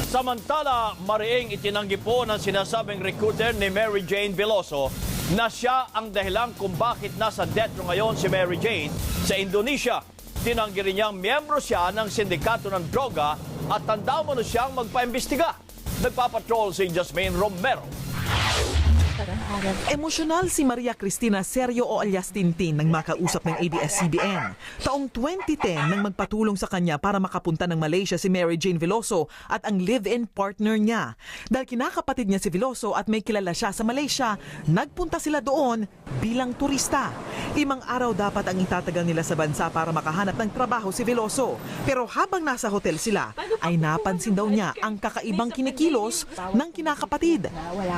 Samantala, mariing itinanggi po ng sinasabing recruiter ni Mary Jane Veloso na siya ang dahilan kung bakit nasa death row ngayon si Mary Jane sa Indonesia. Tinanggi rin niyang miyembro siya ng sindikato ng droga at tanda mo na siyang magpaimbestiga. Nagpapatrol si Jasmine Romero. Emosyonal si Maria Cristina Serio o alias Tintin nang makausap ng ABS-CBN. Taong 2010 nang magpatulong sa kanya para makapunta ng Malaysia si Mary Jane Veloso at ang live-in partner niya. Dahil kinakapatid niya si Veloso at may kilala siya sa Malaysia, nagpunta sila doon bilang turista. 5 araw dapat ang itatagal nila sa bansa para makahanap ng trabaho si Veloso. Pero habang nasa hotel sila, ay napansin daw niya ang kakaibang kinikilos ng kinakapatid.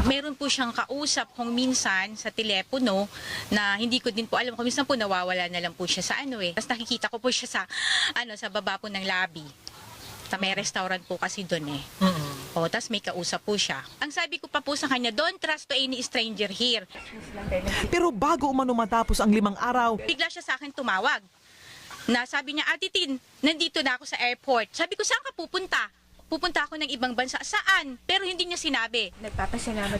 Meron po siyang kausap kung minsan sa telepono na hindi ko din po alam kung minsan po nawawala na lang po siya sa Tapos nakikita ko po siya sa baba po ng lobby. May restaurant po kasi doon eh. Tapos may kausap po siya. Ang sabi ko pa po sa kanya, don't trust to any stranger here. Pero bago umano matapos ang 5 araw, Bigla siya sa akin tumawag. Na sabi niya, Ate Tin, nandito na ako sa airport. Sabi ko, saan ka pupunta? Pupunta ako ng ibang bansa. Saan? Pero hindi niya sinabi.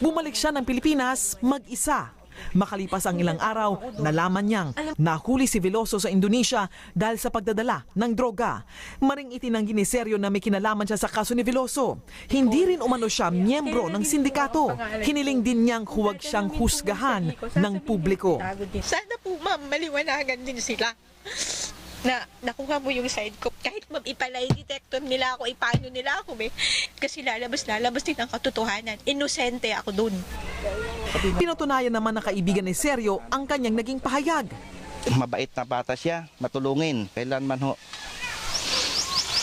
bumalik siya ng Pilipinas mag-isa. Makalipas ang ilang araw, nalaman niyang nahuli si Veloso sa Indonesia dahil sa pagdadala ng droga. Maring itinanggi ni Serio na may kinalaman siya sa kaso ni Veloso. Hindi rin umano siya miyembro ng sindikato. Hiniling din niyang huwag siyang husgahan ng publiko. Sana po ma'am, maliwanagan din sila na nakuha mo yung side ko. Kahit ma'am, ipalay detector nila ako, ipano nila ako kasi lalabas din ang katotohanan. Inosente ako dun. Pinatunayan naman ng kaibigan ni Serio ang kanyang naging pahayag. Mabait na bata siya, matulungin. Kailanman ho,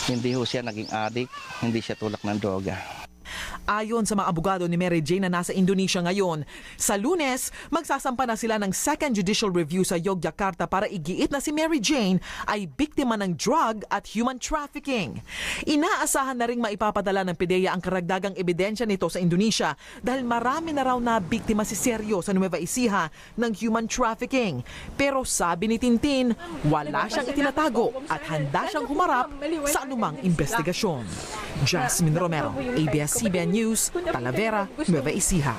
hindi ho siya naging addict, hindi siya tulak ng droga. Ayon sa mga abogado ni Mary Jane na nasa Indonesia ngayon, sa Lunes, magsasampa na sila ng second judicial review sa Yogyakarta para igiit na si Mary Jane ay biktima ng drug at human trafficking. Inaasahan na ring maipapadala ng PDEA ang karagdagang ebidensya nito sa Indonesia dahil marami na raw na biktima si Serio sa Nueva Ecija ng human trafficking. Pero sabi ni Tintin, wala siyang itinatago at handa siyang humarap sa anumang investigasyon. Jasmine Romero, ABS-CBN News, Talavera, Nueva Ecija.